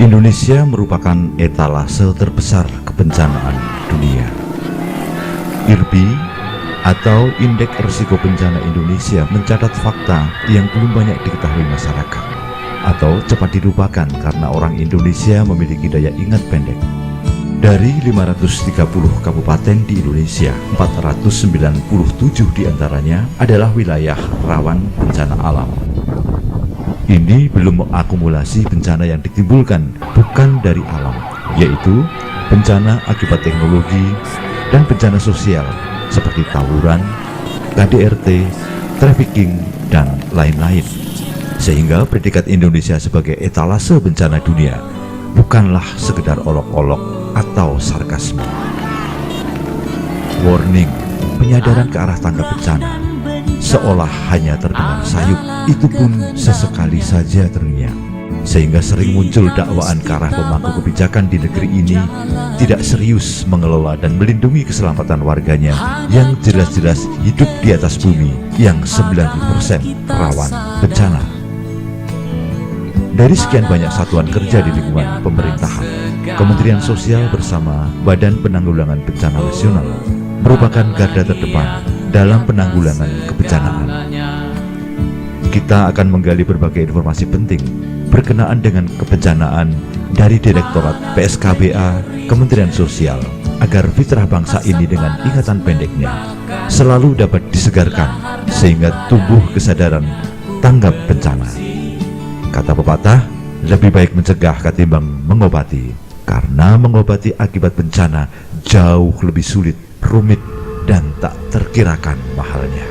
Indonesia merupakan etalase terbesar kebencanaan dunia. IRBI atau Indeks Risiko Bencana Indonesia mencatat fakta yang belum banyak diketahui masyarakat atau cepat dilupakan karena orang Indonesia memiliki daya ingat pendek. Dari 530 kabupaten di Indonesia, 497 diantaranya adalah wilayah rawan bencana alam. Ini belum mengakumulasi bencana yang ditimbulkan bukan dari alam, yaitu bencana akibat teknologi dan bencana sosial seperti tawuran, KDRT, trafficking, dan lain-lain. Sehingga predikat Indonesia sebagai etalase bencana dunia bukanlah sekedar olok-olok atau sarkasme. Warning, penyadaran ke arah tangga bencana seolah hanya terdengar sayup, itu pun sesekali saja terngiang, sehingga sering muncul dakwaan ke arah pemangku kebijakan di negeri ini tidak serius mengelola dan melindungi keselamatan warganya yang jelas-jelas hidup di atas bumi yang 90% rawan bencana. Dari sekian banyak satuan kerja di lingkungan pemerintahan, Kementerian Sosial bersama Badan Penanggulangan Bencana Nasional merupakan garda terdepan dalam penanggulangan kebencanaan. Kita akan menggali berbagai informasi penting berkenaan dengan kebencanaan dari Direktorat PSKBA Kementerian Sosial agar fitrah bangsa ini dengan ingatan pendeknya selalu dapat disegarkan sehingga tumbuh kesadaran tanggap bencana. Kata pepatah, lebih baik mencegah ketimbang mengobati, karena mengobati akibat bencana jauh lebih sulit, rumit, dan tak terkirakan mahalnya.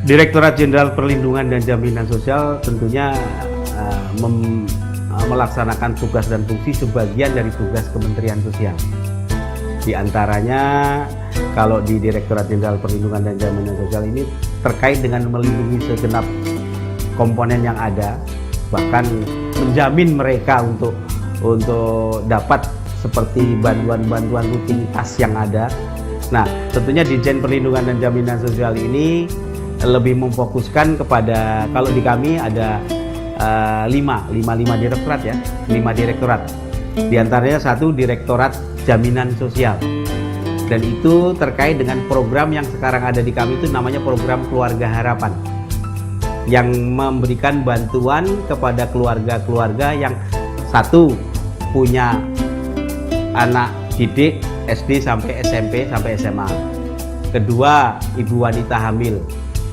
Direktorat Jenderal Perlindungan dan Jaminan Sosial tentunya melaksanakan tugas dan fungsi sebagian dari tugas Kementerian Sosial. Di antaranya, kalau di Direktorat Jenderal Perlindungan dan Jaminan Sosial ini terkait dengan melindungi segenap komponen yang ada, bahkan menjamin mereka untuk dapat seperti bantuan-bantuan rutinitas yang ada. Nah, tentunya Ditjen Perlindungan dan Jaminan Sosial ini lebih memfokuskan kepada, kalau di kami ada 5 direktorat ya, 5 direktorat. Di antaranya 1 Direktorat Jaminan Sosial. Dan itu terkait dengan program yang sekarang ada di kami, itu namanya program Keluarga Harapan, yang memberikan bantuan kepada keluarga-keluarga yang satu punya anak didik SD sampai SMP sampai SMA, kedua ibu wanita hamil.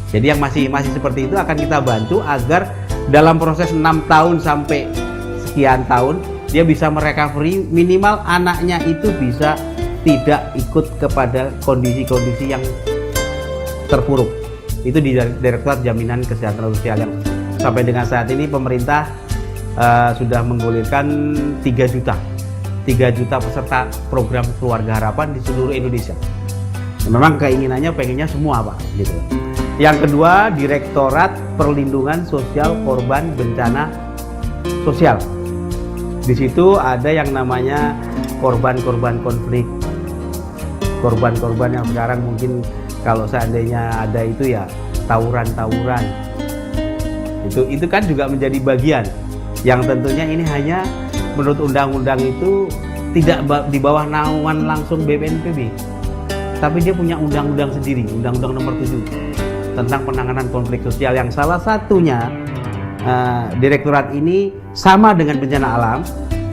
Jadi yang masih seperti itu akan kita bantu agar dalam proses 6 tahun sampai sekian tahun dia bisa merecovery, minimal anaknya itu bisa tidak ikut kepada kondisi-kondisi yang terpuruk. Itu di Direktorat Jaminan Kesehatan Sosial yang sampai dengan saat ini pemerintah sudah menggulirkan 3 juta peserta program Keluarga Harapan di seluruh Indonesia. Memang keinginannya pengennya semua Pak gitu. Yang kedua Direktorat Perlindungan Sosial Korban Bencana Sosial. Di situ ada yang namanya korban-korban konflik, korban-korban yang sekarang mungkin kalau seandainya ada itu ya tawuran-tawuran, itu kan juga menjadi bagian yang tentunya ini hanya menurut undang-undang itu tidak di bawah naungan langsung BPNPB, tapi dia punya undang-undang sendiri, Undang-Undang Nomor 7 tentang penanganan konflik sosial, yang salah satunya direktorat ini sama dengan bencana alam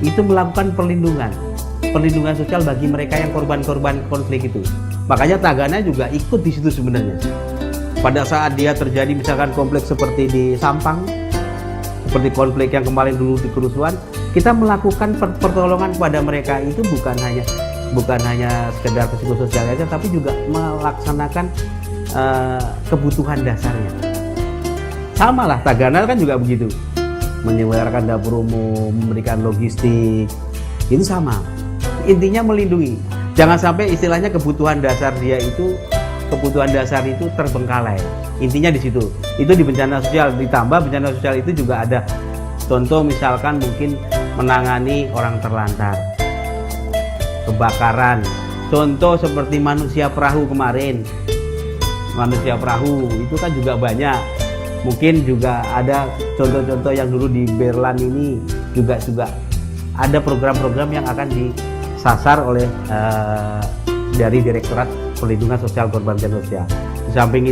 itu melakukan perlindungan sosial bagi mereka yang korban-korban konflik itu. Makanya Tagana juga ikut di situ sebenarnya. Pada saat dia terjadi misalkan konflik seperti di Sampang, seperti konflik yang kemarin dulu di kerusuhan, kita melakukan pertolongan kepada mereka itu bukan hanya sekedar psikososial saja, tapi juga melaksanakan kebutuhan dasarnya. Sama lah, Tagana kan juga begitu, menyelenggarakan dapur umum, memberikan logistik, ini sama. Intinya melindungi. Jangan sampai istilahnya kebutuhan dasar itu terbengkalai. Intinya di situ. Itu di bencana sosial. Ditambah bencana sosial itu juga ada contoh, misalkan mungkin menangani orang terlantar, kebakaran. Contoh seperti manusia perahu kemarin. manusia perahu, itu kan juga banyak. Mungkin juga ada contoh-contoh yang dulu di Berlan ini juga ada program-program yang akan disasar oleh dari Direktorat Perlindungan Sosial Korban Bencana Sosial. Di samping itu